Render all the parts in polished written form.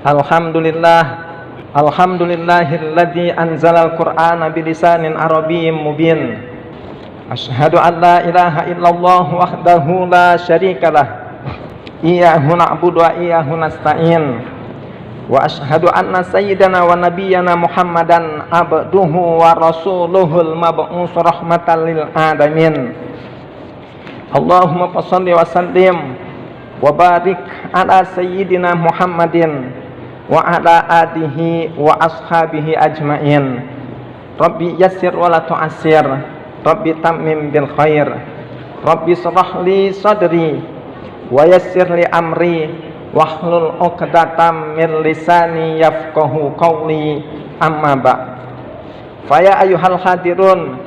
Alhamdulillah, alhamdulillahilladzi anzalal Qur'ana bilisanin arabiyyin mubin. Asyhadu an la ilaha illallah wahdahu la syarikalah. Iyyahu na'budu wa iyyahu nasta'in. Wa asyhadu anna sayyidana wa nabiyyana Muhammadan abduhu wa rasuluhul mab'us rahmatan lil alamin. Allahumma shalli wa sallim wa barik ala sayyidina Muhammadin wa ala alihi wa ashabihi ajmain. Rabbi yassir wa la tu'assir, Rabbi tammim bil khair, Rabbi shrah li sadri wa yassir li amri wahlul 'uqdatam min lisani yafqahu qawli, amma ba'. Fa ya ayyuhal hadirun,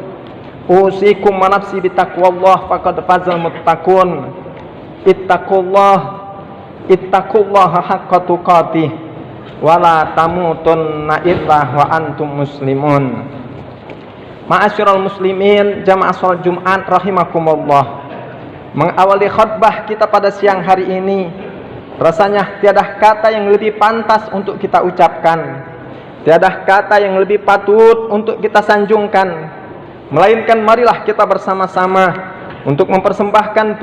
usikum wa nafsi bitaqwallah faqad fazal muttaqun. Ittaqullaha haqqa tuqatih wa la tamutunna illa wa antum muslimun. Ma'asyiral muslimin, jamaah salat Jumat rahimakumullah. Mengawali khutbah kita pada siang hari ini, rasanya tiada kata yang lebih pantas untuk kita ucapkan, tiada kata yang lebih patut untuk kita sanjungkan, melainkan marilah kita bersama-sama untuk mempersembahkan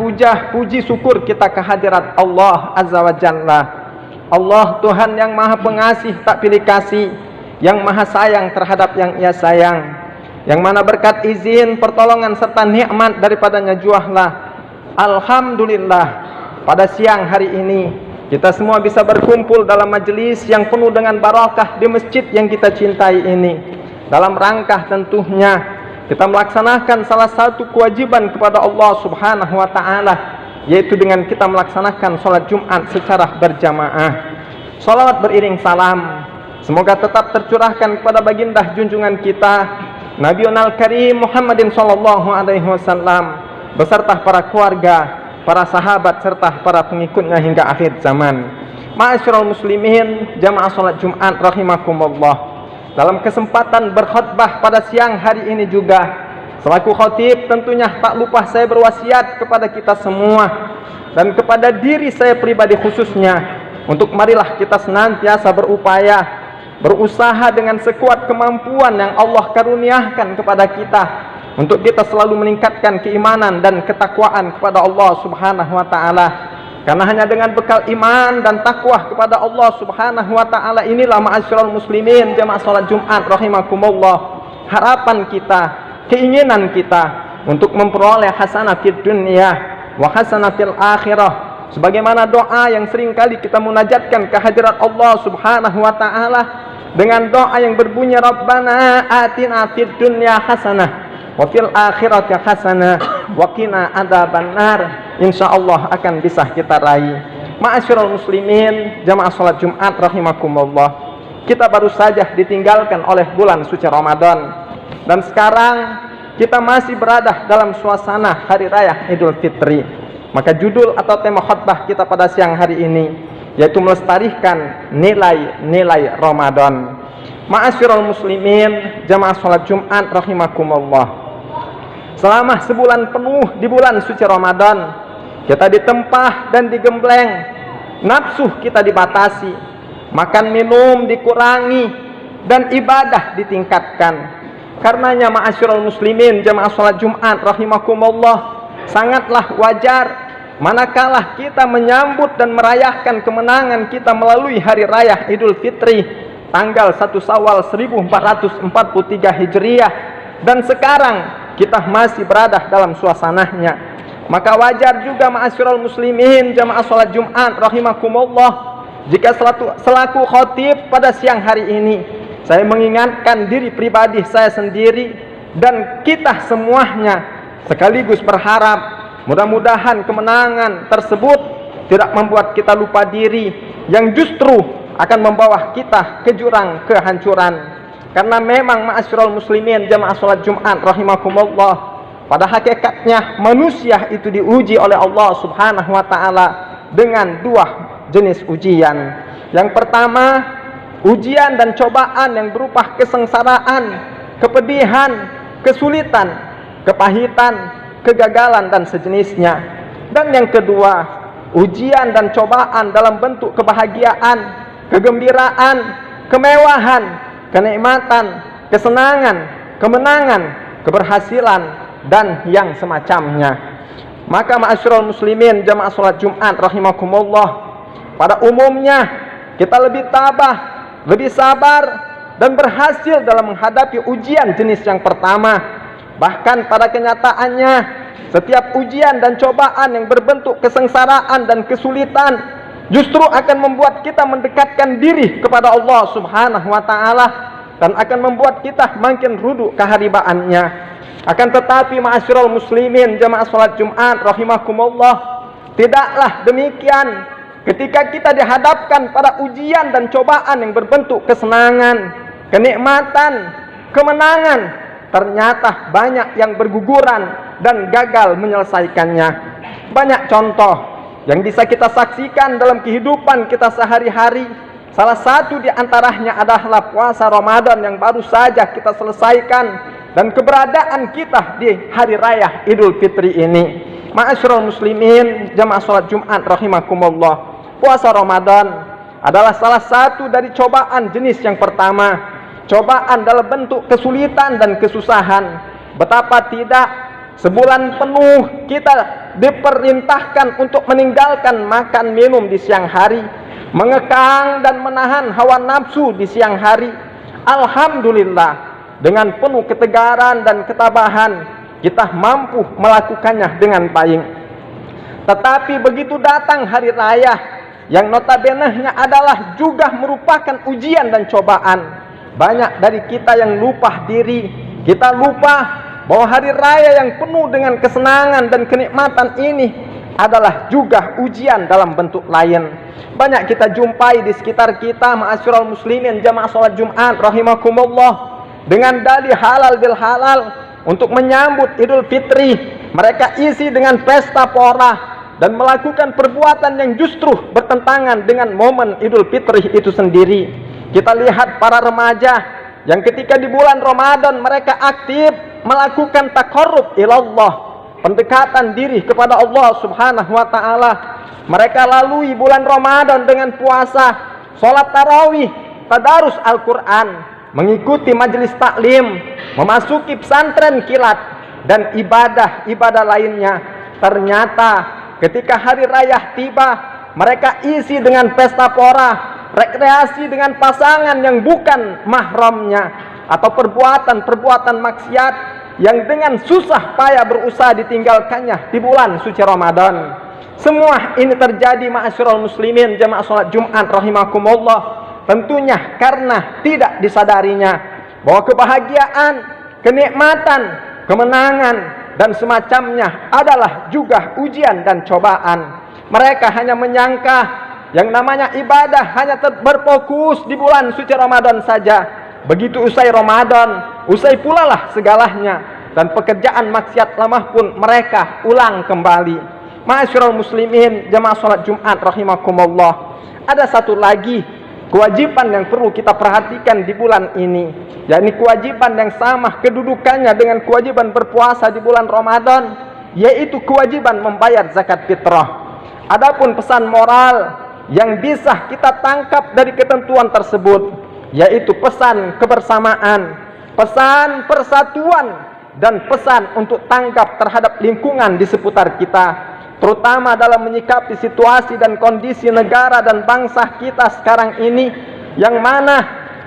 puji syukur kita kehadirat Allah Azza wa Jalla. Allah Tuhan yang maha pengasih tak pilih kasih, yang maha sayang terhadap yang ia sayang, yang mana berkat izin, pertolongan serta nikmat daripadanya juahlah. Alhamdulillah, pada siang hari ini kita semua bisa berkumpul dalam majelis yang penuh dengan barakah di masjid yang kita cintai ini, dalam rangka tentunya kita melaksanakan salah satu kewajiban kepada Allah Subhanahu wa ta'ala, yaitu dengan kita melaksanakan sholat Jumat secara berjamaah. Sholawat beriring salam semoga tetap tercurahkan kepada baginda junjungan kita Nabiul Karim Muhammadin sallallahu alaihi wasallam beserta para keluarga, para sahabat serta para pengikutnya hingga akhir zaman. Ma'asyiral muslimin, jamaah sholat Jumat rahimakumullah. Dalam kesempatan berkhutbah pada siang hari ini juga, selaku khatib tentunya tak lupa saya berwasiat kepada kita semua dan kepada diri saya pribadi khususnya, untuk marilah kita senantiasa berupaya, berusaha dengan sekuat kemampuan yang Allah karuniakan kepada kita, untuk kita selalu meningkatkan keimanan dan ketakwaan kepada Allah Subhanahu wa ta'ala. Karena hanya dengan bekal iman dan takwa kepada Allah Subhanahu wa ta'ala inilah, ma'asyiral muslimin, jamaah salat Jumat rahimakumullah, harapan kita, keinginan kita untuk memperoleh hasanah fid dunya wa hasanah fil akhirah. Sebagaimana doa yang sering kali kita munajatkan ke hadirat Allah Subhanahu wa ta'ala dengan doa yang berbunyi Rabbana atina fid dunya hasanah wa fil akhirati hasanah wa qina adzabannar. Insyaallah akan bisa kita raih. Ma'asyiral muslimin, jamaah salat Jumat rahimakumullah, kita baru saja ditinggalkan oleh bulan suci Ramadan, dan sekarang kita masih berada dalam suasana hari raya Idul Fitri. Maka judul atau tema khutbah kita pada siang hari ini yaitu melestarikan nilai-nilai Ramadan. Ma'asyiral muslimin, jamaah salat Jumat rahimakumullah, selama sebulan penuh di bulan suci Ramadan, kita ditempah dan digembleng, nafsu kita dibatasi, makan minum dikurangi, dan ibadah ditingkatkan. Karenanya ma'asyiral muslimin, jamaah salat Jumat rahimakumullah, sangatlah wajar manakala kita menyambut dan merayakan kemenangan kita melalui hari raya Idul Fitri tanggal 1 Syawal 1443 Hijriah, dan sekarang kita masih berada dalam suasananya. Maka wajar juga ma'asyiral muslimin, jamaah salat Jumat rahimakumullah, jika selaku khatib pada siang hari ini saya mengingatkan diri pribadi saya sendiri dan kita semuanya, sekaligus berharap mudah-mudahan kemenangan tersebut tidak membuat kita lupa diri, yang justru akan membawa kita ke jurang kehancuran. Karena memang ma'asyiral muslimin, jamaah salat Jumat rahimakumullah, pada hakikatnya manusia itu diuji oleh Allah Subhanahu wa ta'ala dengan dua jenis ujian. Yang pertama, ujian dan cobaan yang berupa kesengsaraan, kepedihan, kesulitan, kepahitan, kegagalan dan sejenisnya. Dan yang kedua, ujian dan cobaan dalam bentuk kebahagiaan, kegembiraan, kemewahan, kenikmatan, kesenangan, kemenangan, keberhasilan, dan yang semacamnya. Maka ma'asyiral muslimin jamaah salat Jumat rahimakumullah, pada umumnya kita lebih tabah, lebih sabar, dan berhasil dalam menghadapi ujian jenis yang pertama. Bahkan pada kenyataannya, setiap ujian dan cobaan yang berbentuk kesengsaraan dan kesulitan justru akan membuat kita mendekatkan diri kepada Allah Subhanahu wa ta'ala, dan akan membuat kita makin ruduk keharibaannya. Akan tetapi ma'asyiral muslimin jamaah salat Jumat rahimakumullah, tidaklah demikian. Ketika kita dihadapkan pada ujian dan cobaan yang berbentuk kesenangan, kenikmatan, kemenangan, ternyata banyak yang berguguran dan gagal menyelesaikannya. Banyak contoh yang bisa kita saksikan dalam kehidupan kita sehari-hari. Salah satu di antaranya adalah puasa Ramadan yang baru saja kita selesaikan, dan keberadaan kita di hari raya Idul Fitri ini. Ma'asyiral muslimin jamaah salat Jumat rahimakumullah, puasa Ramadan adalah salah satu dari cobaan jenis yang pertama. Cobaan dalam bentuk kesulitan dan kesusahan. Betapa tidak, sebulan penuh kita diperintahkan untuk meninggalkan makan minum di siang hari, mengekang dan menahan hawa nafsu di siang hari. Alhamdulillah, dengan penuh ketegaran dan ketabahan kita mampu melakukannya dengan baik. Tetapi begitu datang hari raya yang notabenehnya adalah juga merupakan ujian dan cobaan, banyak dari kita yang lupa diri. Kita lupa bahwa hari raya yang penuh dengan kesenangan dan kenikmatan ini adalah juga ujian dalam bentuk lain. Banyak kita jumpai di sekitar kita ma'asyiral muslimin jamaah salat Jumat rahimakumullah, dengan dalih halal bil halal untuk menyambut Idul Fitri, mereka isi dengan pesta pora dan melakukan perbuatan yang justru bertentangan dengan momen Idul Fitri itu sendiri. Kita lihat para remaja yang ketika di bulan Ramadan mereka aktif melakukan taqarrub ilallah, pendekatan diri kepada Allah Subhanahu wa ta'ala. Mereka lalui bulan Ramadan dengan puasa, sholat tarawih, tadarus Al-Quran, mengikuti majelis taklim, memasuki pesantren kilat, dan ibadah-ibadah lainnya. Ternyata ketika hari raya tiba, mereka isi dengan pesta pora, rekreasi dengan pasangan yang bukan mahramnya, atau perbuatan-perbuatan maksiat yang dengan susah payah berusaha ditinggalkannya di bulan suci Ramadan. Semua ini terjadi ma'asyiral muslimin jamaah salat Jumat rahimakumullah, tentunya karena tidak disadarinya bahwa kebahagiaan, kenikmatan, kemenangan, dan semacamnya adalah juga ujian dan cobaan. Mereka hanya menyangka yang namanya ibadah hanya berfokus di bulan suci Ramadan saja. Begitu usai Ramadan, usai pula lah segalanya, dan pekerjaan maksiat lemah pun mereka ulang kembali. Ma'asyiral muslimin jamaah salat Jumat rahimakumullah, ada satu lagi kewajiban yang perlu kita perhatikan di bulan ini, yakni kewajiban yang sama kedudukannya dengan kewajiban berpuasa di bulan Ramadan, yaitu kewajiban membayar zakat fitrah. Adapun pesan moral yang bisa kita tangkap dari ketentuan tersebut, yaitu pesan kebersamaan, pesan persatuan, dan pesan untuk tanggap terhadap lingkungan di seputar kita, terutama dalam menyikapi situasi dan kondisi negara dan bangsa kita sekarang ini, yang mana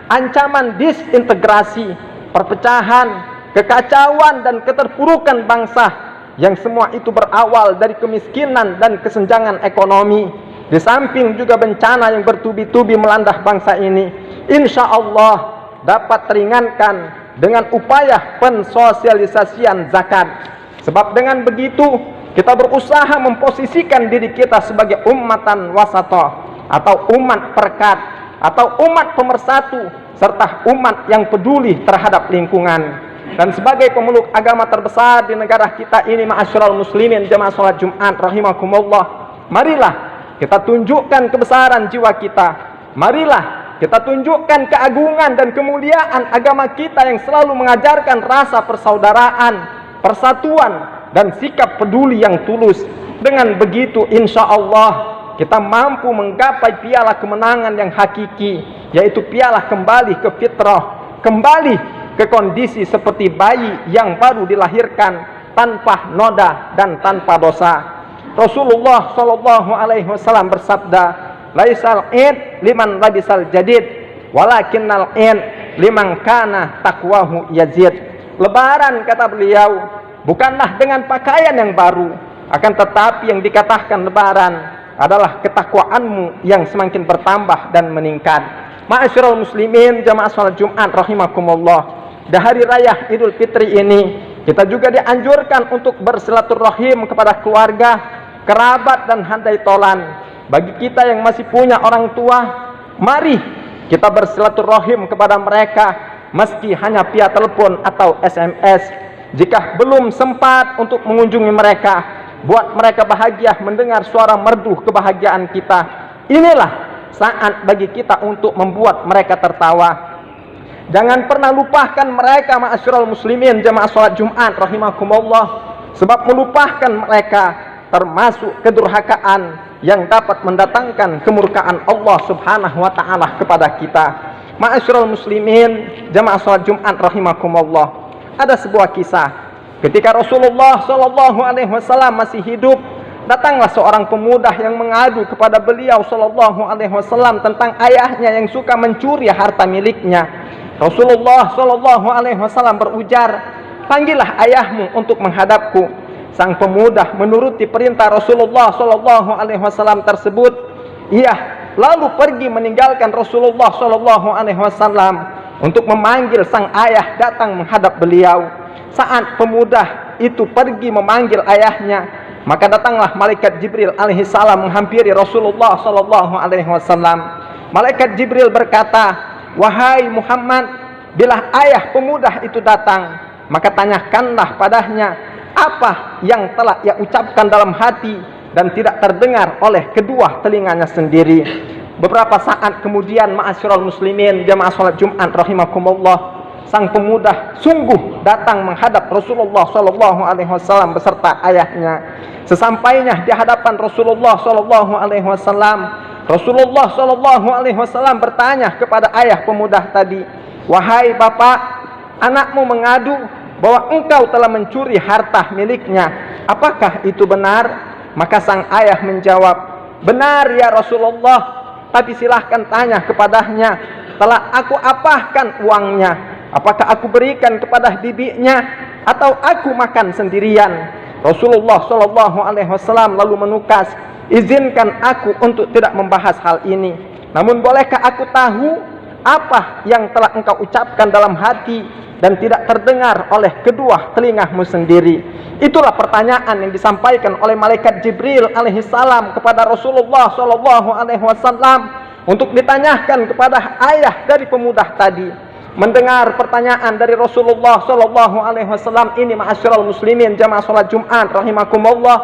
ancaman disintegrasi, perpecahan, kekacauan, dan keterpurukan bangsa, yang semua itu berawal dari kemiskinan dan kesenjangan ekonomi, di samping juga bencana yang bertubi-tubi melanda bangsa ini, insya Allah dapat teringankan dengan upaya pensosialisasian zakat. Sebab dengan begitu kita berusaha memposisikan diri kita sebagai ummatan wasata, atau umat perekat, atau umat pemersatu, serta umat yang peduli terhadap lingkungan. Dan sebagai pemeluk agama terbesar di negara kita ini, ma'asyiral muslimin jamaah salat Jumat rahimakumullah, marilah kita tunjukkan kebesaran jiwa kita. Marilah kita tunjukkan keagungan dan kemuliaan agama kita yang selalu mengajarkan rasa persaudaraan, persatuan, dan sikap peduli yang tulus. Dengan begitu insya Allah kita mampu menggapai piala kemenangan yang hakiki, yaitu piala kembali ke fitrah, kembali ke kondisi seperti bayi yang baru dilahirkan, tanpa noda dan tanpa dosa. Rasulullah Shallallahu Alaihi Wasallam bersabda, "Laisal id liman labisal jadid, walakinnal id liman kana taqwahu yazid." Lebaran, kata beliau, bukanlah dengan pakaian yang baru, akan tetapi yang dikatakan lebaran adalah ketakwaanmu yang semakin bertambah dan meningkat. Ma'asyiral muslimin jamaah salat Jumat rahimakumullah. Di hari raya Idul Fitri ini, kita juga dianjurkan untuk bersilaturahim kepada keluarga, kerabat dan handai tolan. Bagi kita yang masih punya orang tua, mari kita bersilaturahim kepada mereka meski hanya via telepon atau SMS. Jika belum sempat untuk mengunjungi mereka, buat mereka bahagia mendengar suara merdu kebahagiaan kita. Inilah saat bagi kita untuk membuat mereka tertawa. Jangan pernah lupakan mereka, ma'asyiral muslimin jamaah salat Jumat rahimakumullah, sebab melupakan mereka termasuk kedurhakaan yang dapat mendatangkan kemurkaan Allah Subhanahu wa taala kepada kita. Ma'asyiral muslimin jamaah salat Jumat rahimakumullah, ada sebuah kisah. Ketika Rasulullah Shallallahu Alaihi Wasallam masih hidup, datanglah seorang pemuda yang mengadu kepada beliau Shallallahu Alaihi Wasallam tentang ayahnya yang suka mencuri harta miliknya. Rasulullah Shallallahu Alaihi Wasallam berujar, "Panggillah ayahmu untuk menghadapku." Sang pemuda menuruti perintah Rasulullah Shallallahu Alaihi Wasallam tersebut. Ia lalu pergi meninggalkan Rasulullah Shallallahu Alaihi Wasallam untuk memanggil sang ayah datang menghadap beliau. Saat pemuda itu pergi memanggil ayahnya, maka datanglah malaikat Jibril alaihissalam menghampiri Rasulullah sallallahu alaihi wasallam. Malaikat Jibril berkata, "Wahai Muhammad, bila ayah pemuda itu datang, maka tanyakanlah padanya apa yang telah ia ucapkan dalam hati dan tidak terdengar oleh kedua telinganya sendiri." Beberapa saat kemudian, ma'asyiral muslimin jamaah salat Jumat rahimakumullah, sang pemuda sungguh datang menghadap Rasulullah Shallallahu Alaihi Wasallam beserta ayahnya. Sesampainya di hadapan Rasulullah Shallallahu Alaihi Wasallam, Rasulullah Shallallahu Alaihi Wasallam bertanya kepada ayah pemuda tadi, "Wahai bapak, anakmu mengadu bahwa engkau telah mencuri harta miliknya. Apakah itu benar?" Maka sang ayah menjawab, "Benar ya Rasulullah, tapi silahkan tanya kepadanya, telah aku apahkan uangnya? Apakah aku berikan kepada bibinya atau aku makan sendirian?" Rasulullah Shallallahu Alaihi Wasallam lalu menukas, "Izinkan aku untuk tidak membahas hal ini. Namun bolehkah aku tahu apa yang telah engkau ucapkan dalam hati dan tidak terdengar oleh kedua telingamu sendiri?" Itulah pertanyaan yang disampaikan oleh malaikat Jibril alaihissalam kepada Rasulullah Shallallahu Alaihi Wasallam untuk ditanyakan kepada ayah dari pemuda tadi. Mendengar pertanyaan dari Rasulullah Shallallahu Alaihi Wasallam ini, ma'asyiral muslimin jamaah salat Jumat rahimakumullah,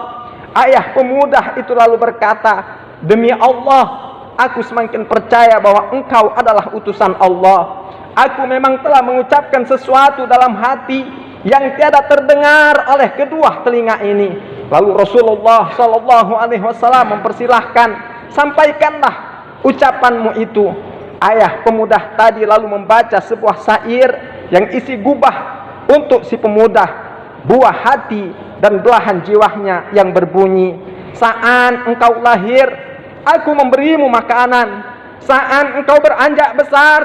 ayah pemuda itu lalu berkata, "Demi Allah, aku semakin percaya bahwa engkau adalah utusan Allah. Aku memang telah mengucapkan sesuatu dalam hati yang tiada terdengar oleh kedua telinga ini." Lalu Rasulullah Shallallahu Alaihi Wasallam mempersilahkan, "Sampaikanlah ucapanmu itu." Ayah pemuda tadi lalu membaca sebuah syair yang isi gubah untuk si pemuda, buah hati dan belahan jiwanya yang berbunyi, "Saat engkau lahir, aku memberimu makanan. Saat engkau beranjak besar,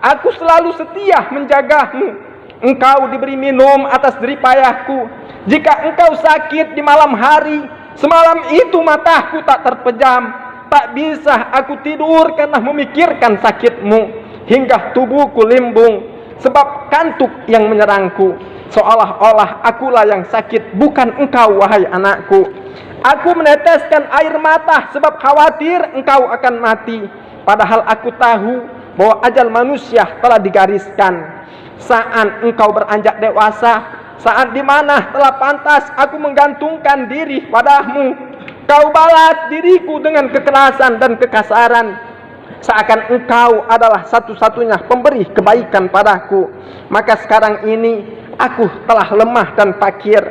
aku selalu setia menjagamu. Engkau diberi minum atas jeripayahku. Jika engkau sakit di malam hari, semalam itu mataku tak terpejam. Tak bisa aku tidur karena memikirkan sakitmu, hingga tubuhku limbung sebab kantuk yang menyerangku. Seolah-olah akulah yang sakit, bukan engkau wahai anakku. Aku meneteskan air mata sebab khawatir engkau akan mati. Padahal aku tahu bahwa ajal manusia telah digariskan. Saat engkau beranjak dewasa, saat dimana telah pantas aku menggantungkan diri padamu, kau balas diriku dengan kekerasan dan kekasaran, seakan engkau adalah satu-satunya pemberi kebaikan padaku. Maka sekarang ini aku telah lemah dan fakir,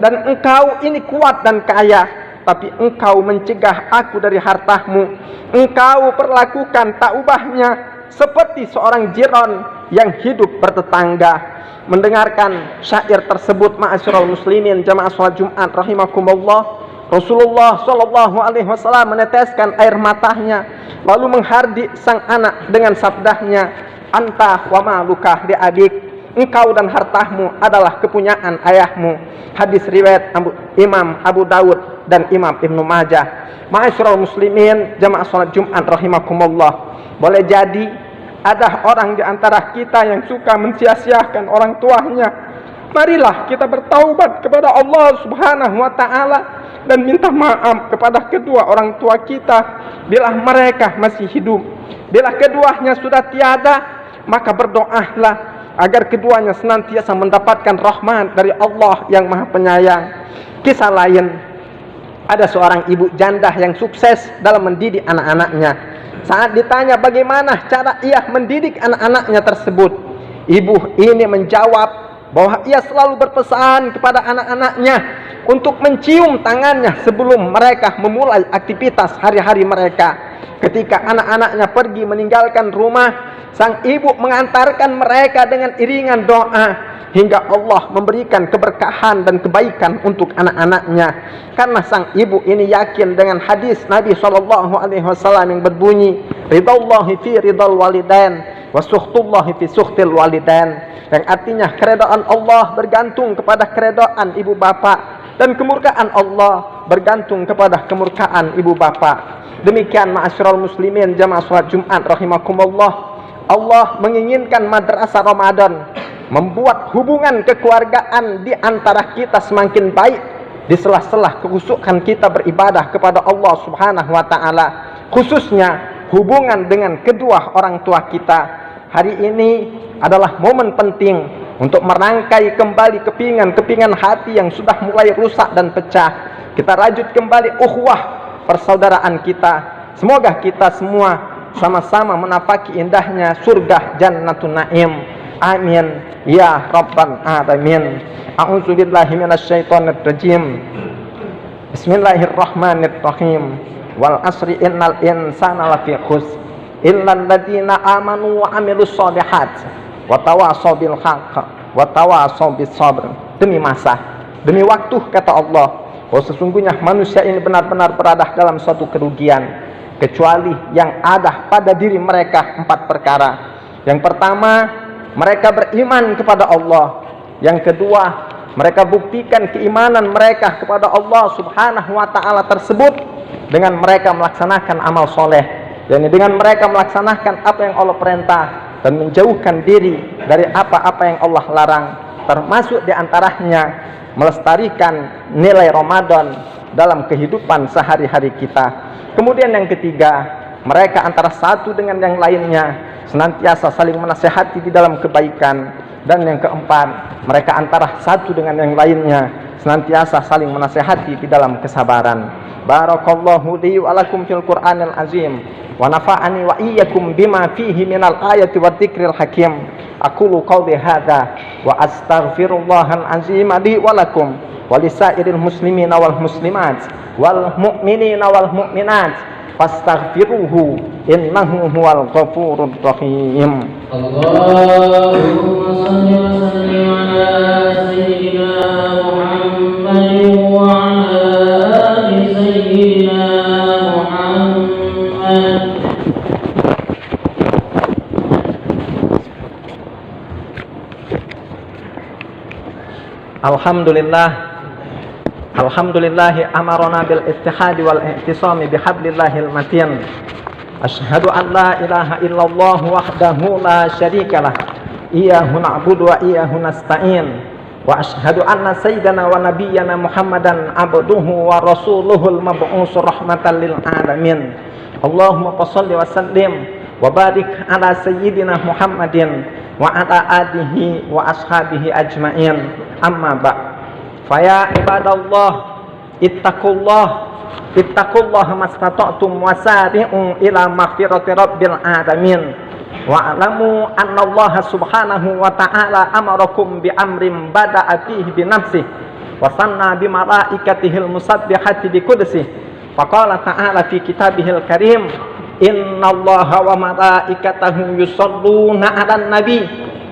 dan engkau ini kuat dan kaya. tapi engkau mencegah aku dari hartamu. Engkau perlakukan tak ubahnya seperti seorang jiran yang hidup bertetangga. Mendengarkan syair tersebut, ma'asyiral muslimin jamaah salat Jumat rahimakumullah, Rasulullah sallallahu alaihi wasallam meneteskan air matanya lalu menghardik sang anak dengan sabdanya, anta wa maluka li abik, engkau dan hartamu adalah kepunyaan ayahmu. Hadis riwayat Imam Abu Dawud dan Imam Ibnu Majah. Ma'asyiral muslimin jamaah salat Jumat rahimakumullah, boleh jadi ada orang di antara kita yang suka mensia-siakan orang tuanya. Marilah kita bertaubat kepada Allah Subhanahu wa taala dan minta maaf kepada kedua orang tua kita bila mereka masih hidup. Bila keduanya sudah tiada, maka berdoalah agar keduanya senantiasa mendapatkan rahmat dari Allah yang Maha Penyayang. Kisah lain, ada seorang ibu janda yang sukses dalam mendidik anak-anaknya. Saat ditanya bagaimana cara ia mendidik anak-anaknya tersebut, ibu ini menjawab bahwa ia selalu berpesan kepada anak-anaknya untuk mencium tangannya sebelum mereka memulai aktivitas hari-hari mereka. Ketika anak-anaknya pergi meninggalkan rumah, sang ibu mengantarkan mereka dengan iringan doa hingga Allah memberikan keberkahan dan kebaikan untuk anak-anaknya. Karena sang ibu ini yakin dengan hadis Nabi SAW yang berbunyi, ridallahi fi ridal walidain wa sukhtullahi fi sukhtil walidain, yang artinya keredaan Allah bergantung kepada keredaan ibu bapa dan kemurkaan Allah bergantung kepada kemurkaan ibu bapa. Demikian ma'asyiral muslimin jamaah salat Jumat rahimakumullah, Allah menginginkan madrasah Ramadan membuat hubungan kekeluargaan di antara kita semakin baik di sela-sela kekhusyukan kita beribadah kepada Allah Subhanahu wa taala, khususnya hubungan dengan kedua orang tua kita. Hari ini adalah momen penting untuk merangkai kembali kepingan-kepingan hati yang sudah mulai rusak dan pecah. Kita rajut kembali ukhuwah persaudaraan kita. Semoga kita semua sama-sama menapaki indahnya surga Jannatun Naim. Amin ya rabbal alamin. A'udzubillahi minasyaitonir rajim. Bismillahirrahmanirrahim. Wal asri innal insana lafi khusr illal ladzina amanu wa amilus sholihat wa tawasaw bil haqq wa tawasaw bis sabr. Demi masa, demi waktu, kata Allah, bahwa sesungguhnya manusia ini benar-benar berada dalam suatu kerugian, kecuali yang ada pada diri mereka 4 perkara. Yang pertama, mereka beriman kepada Allah. Yang kedua, mereka buktikan keimanan mereka kepada Allah Subhanahu wa taala tersebut dengan mereka melaksanakan amal soleh, yakni dengan mereka melaksanakan apa yang Allah perintah dan menjauhkan diri dari apa-apa yang Allah larang, termasuk diantaranya melestarikan nilai Ramadan dalam kehidupan sehari-hari kita. Kemudian yang ketiga, mereka antara satu dengan yang lainnya senantiasa saling menasihati di dalam kebaikan. Dan yang keempat, mereka antara satu dengan yang lainnya senantiasa saling menasihati di dalam kesabaran. Barakallahu li wa lakum fil Qur'anil azim wa nafa'ani wa iyyakum bima fihi minal ayati wa dzikril hakim. Aqulu qawli hadza wa astaghfirullahal azim li wa lakum wa lisairil muslimina wal muslimat wal mu'minina wal mu'minat fastaghfiruhu innahu huwal ghafurur rahim. Allahumma shalli wa sallim ala sayyidina Muhammadin wa ala ali sayyidina Muhammad. Alhamdulillah, alhamdulillahi amarona bil ittihadi wal ihtisami bihablillahil matin. Asyhadu an la ilaha illallah wahdahu la syarikalah, iyyahu na'budu wa iyyahu nasta'in. Wa asyhadu anna sayyidana wa nabiyyana Muhammadan abduhu wa rasuluhul mab'us rahmatan lil alamin. Allahumma shalli wa sallim wa barik ala sayyidina Muhammadin wa ala alihi wa ashabihi ajmain. Amma ba'. Faya ibadallah ittaqullaha mastata'tum wasari'u ila maghfirati rabbil alamin. Wa'lamu annallaha subhanahu wa ta'ala amarakum bi amrin bada'a fihi bi nafsihi wa sanna bi malaikatihil musabbihati bi qudsihi. Faqala ta'ala fi kitabihil karim, innallaha wa malaikatahu yusholluna 'alan nabi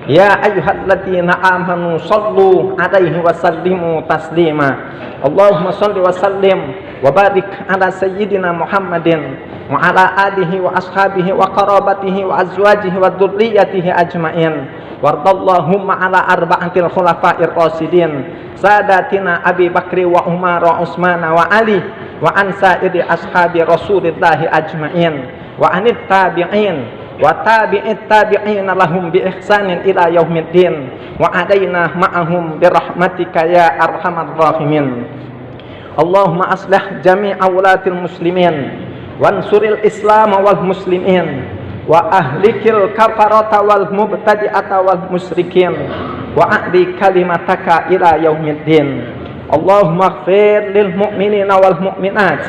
ya ayyuhalladzina amanu shallu 'alaihi wa sallimu taslima. Allahumma shalli wa sallim wa barik ala sayyidina Muhammadin wa ala alihi wa ashabihi wa qarabatihi wa azwajihi wa dzurriyyatihi ajmain. Wardallahumma ala arba'atil khulafa'ir rasyidin sadatina Abi Bakri wa Umar wa Utsman wa Ali wa an sa'iri ashabi Rasulillahi ajmain wa anit tabi'in wa tabi'it tabi'in lahum bi ihsanin ila yaumiddin wa alaina ma'ahum bi rahmatika ya arhamar rahimin. Allahumma aslih jami'a wulatil muslimin wansuril islam wal muslimin wa ahlikil kafarata wal mubtadi'ata wal musyrikin wa a'li kalimataka ila yaumiddin. Allahumma ighfir lil mu'minina wal mu'minat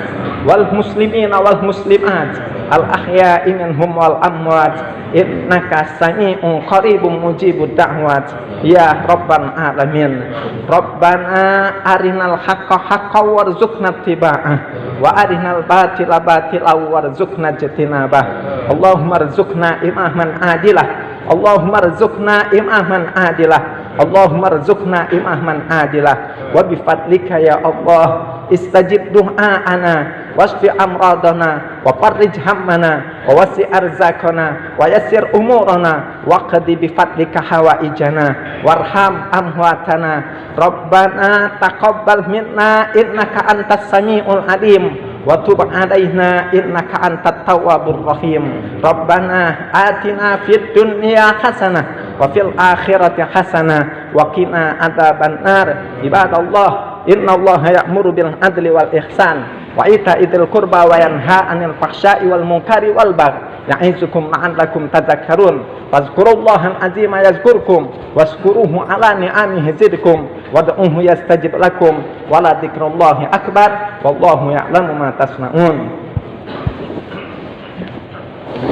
wal muslimina wal muslimat al ahya'i minhum wal amwat innaka sami'un qaribun mujibud da'wat ya rabbal alamin. Rabbana arinal haqqa haqqan warzuqna ittiba'ah wa arinal batila batilan warzuqna ijtinabah. Allahumma rzuqna imaman adilah, Allahumma rzuqna imaman adilah, Allahumma rzuqna imaman adilah. Wa bifadlika ya Allah istajib du'aana wasfi amradana wa farrij hammana wa wasi arzakana wa yassir umurana wa qadi bifadlika hawaijana warham amwatana. Rabbana taqabbal minna innaka antas samiul alim wa tub alaina innaka antat tawwabur rahim. Rabbana atina fid dunya hasanah wa fil akhirati hasanah wa qina adzabannar. Ibadallah, innallaha ya'muru bil adli wal ihsan wa ita'idzil qurba wa yanha 'anil fahsya'i wal munkari wal baghi ya'izukum la'allakum tadhakkarun. Fazkurullahal azima yazkurkum wazkuruhu 'ala ni'amihi zidkum wad'uhu yastajib lakum wa la dzikrullahi akbar wallahu ya'lamu ma tasna'un.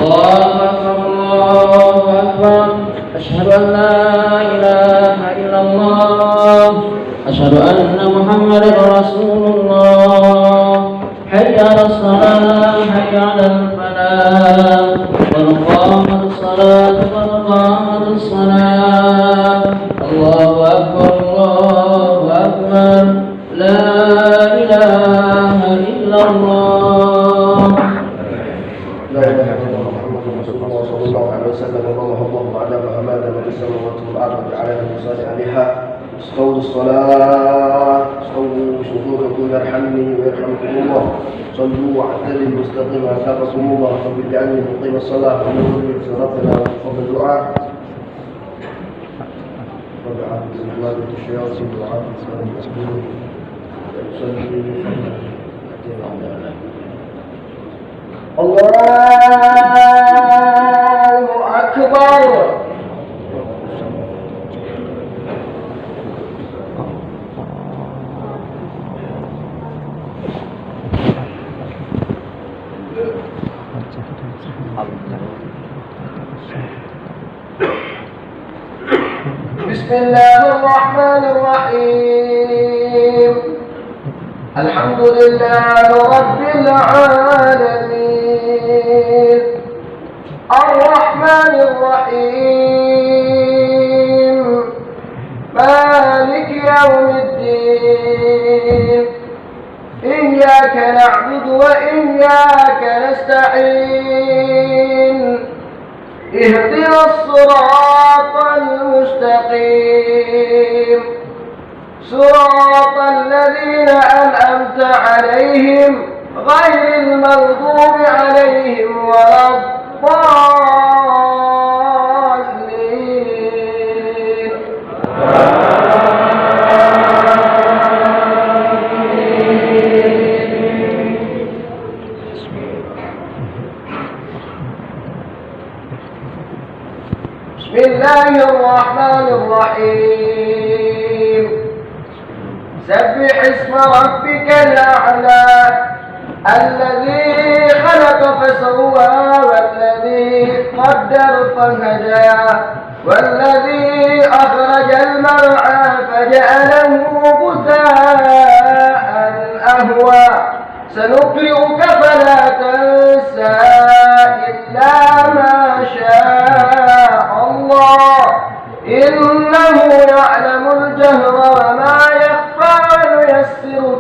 Allahu akbar. Asyhadu an la ilaha illallah. Asyhadu anna Muhammadar Rasulullah. Hayya 'alas shalah, hayya 'alal falah. Qad qamatis shalah, qad qamatis shalah. Allahu akbar, Allahu akbar. La ilaha illallah. لا إله إلا الله محمد رسول الله صلى الله عليه وسلم. الله على ما أمات من السماوات والأرض وجعلنا مصالحها. استووا الصلاة، استووا صدوركم يرحمني ويرحمكم الله. صلوا واعتدلوا واستقيموا أثابكم الله. رب اجعلني مقيم الصلاة ونور في ربنا وقبل الدعاء. رب عافية الإخوان الشياطين وعافية المسلمين. Allahu Akbar. Bismillahirrahmanirrahim. Alhamdulillahi Rabbil alamin. Ar-Rahmanir Rahim. Maliki yawmiddin. Iyyaka na'budu wa iyyaka nasta'in. Ihdinas siratal mustaqim. صراط الذين أنعمت عليهم غير المغضوب عليهم ولا الضالين. بسم الله الرحمن الرحيم. سبح اسم ربك الأعلى الذي خلق فسوى والذي قدر فهدى والذي أخرج المرعى فجعله غثاء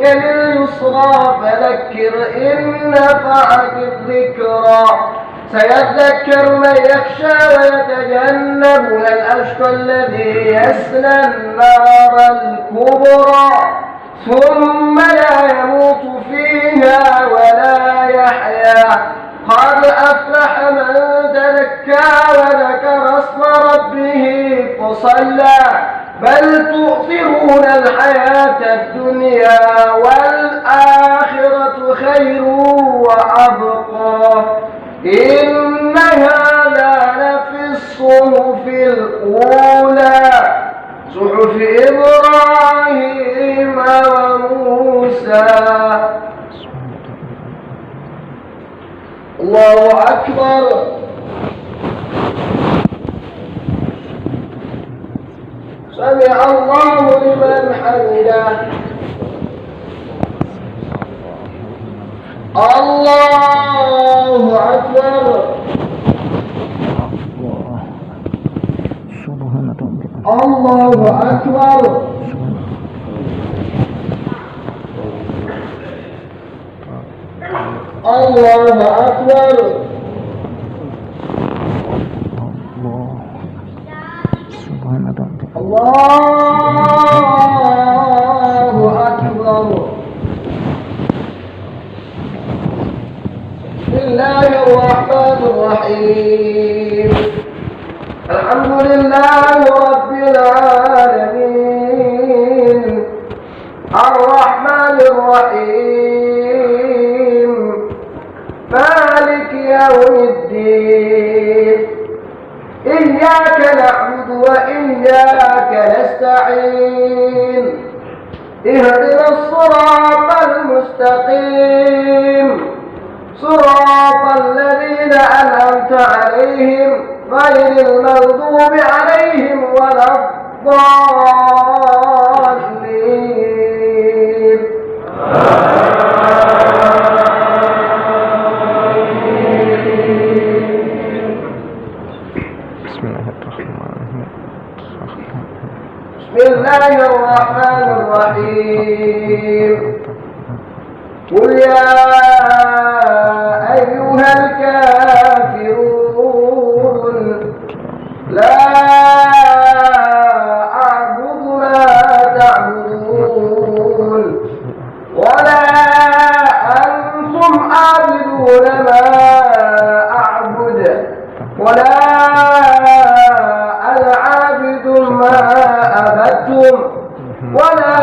سنيسرك لليسرى فذكر إن نفعت الذكرى سيذكر من يخشى ويتجنبها الأشقى الذي يصلى النار الكبرى ثم لا يموت فيها ولا يحيا قد أفلح من تزكى وذكر اسم ربه فصلى بل تؤثرون الحياة الدنيا والآخرة خير وأبقى إن هذا لفي الصحف الأولى صحف إبراهيم وموسى. الله أكبر. سمع الله لمن حمده. الله أكبر. الله أكبر. الله أكبر. الله أكبر. بسم الله الرحمن الرحيم. الحمد لله رب العالمين الرحمن الرحيم مالك يوم الدين إياك نعبد وإياك نستعين اهدنا الصراط المستقيم صراط الذين أنعمت عليهم غير المغضوب عليهم ولا الضالين. بسم الله الرحمن الرحيم. قل يا أيها الكافرون لا أعبد ما تعبدون ولا أنتم عابدون ما أعبد ولا أنا عابد ما عبدتم ولا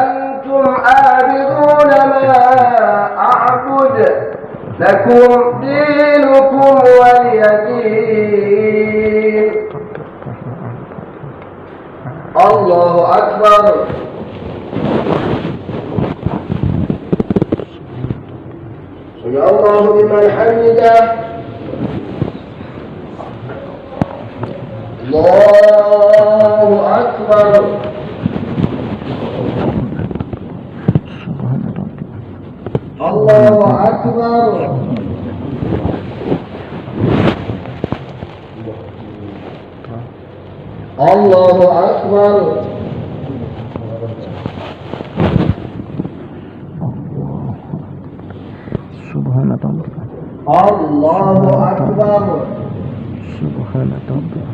أنتم عابدون ما أعبد لكم دينكم ولي دين. الله أكبر. سمع الله لمن حمده. الله أكبر. الله أكبر. الله أكبر. سبحان ربك. الله أكبر. سبحان ربك.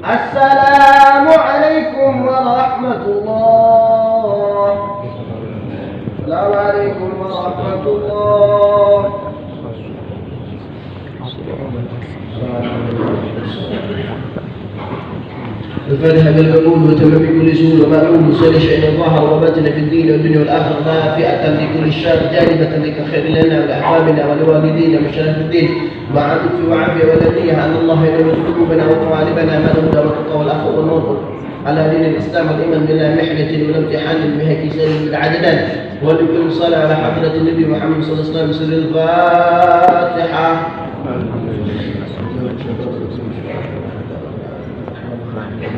السلام عليكم ورحمة الله. السلام عليكم ورحمة الله. الفاتحة بالعقول وتم بكل سور ومعلوم سر شأن ظهر وبطن في الدين والدنيا والآخرة نافعة لكل الشر جالبة لك خير لنا ولأحبابنا ولوالدينا وشرف الدين مع لطف وعافية ولديها أن الله ينور قلوبنا وقوالبنا ما له والتقى والعفو والنور على دين الإسلام والإيمان بلا محنة ولا امتحان بها كسال العددان ولكل صلاة على حضرة النبي محمد صلى الله عليه وسلم سر الفاتحة.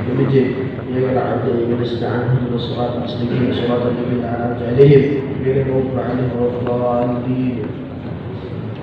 بمجيء يا عبد يستعان من الصراط المستقيم صراط الذين أنعمت عليهم غير المغضوب عليهم ولا الضالين.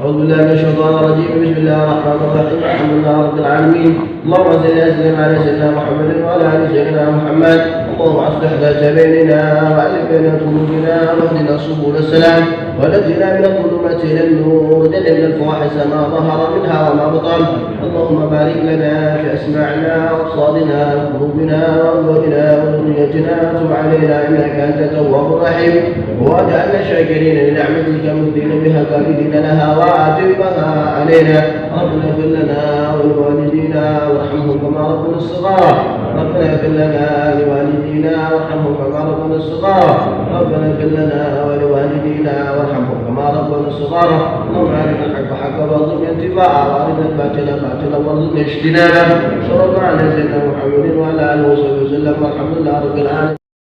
أعوذ بالله من الشيطان الرجيم. بسم الله الرحمن الرحيم. الحمد لله رب العالمين. اللهم صل وسلم على سيدنا محمد وعلى آل سيدنا محمد. اللهم أصلح ذات بيننا وألف بين قلوبنا واهدنا سبل السلام ونجنا من الظلمات إلى النور وجنبنا الفواحش ما ظهر منها وما بطن. اللهم بارك لنا في أسماعنا وأبصارنا وقلوبنا وأبوابنا وذريتنا وتب علينا إنك أنت التواب الرحيم واجعلنا شاكرين لنعمتك مهدين بها كاملين لها وأعتبها علينا. ربنا اغفر لنا ولوالدينا وارحمهم كما ربنا الصغار. ربنا اغفر لنا ولوالدينا وارحمهم كما ربنا الصغار. ربنا اغفر لنا ولوالدينا وارحمهم كما ربنا الصغار. اللهم أرنا الحق حقا وارزقنا اتباعه وأرنا الباطل باطلا وارزقنا اجتنابه. صلى الله على سيدنا محمد وعلى آله وصحبه وسلم والحمد لله رب العالمين.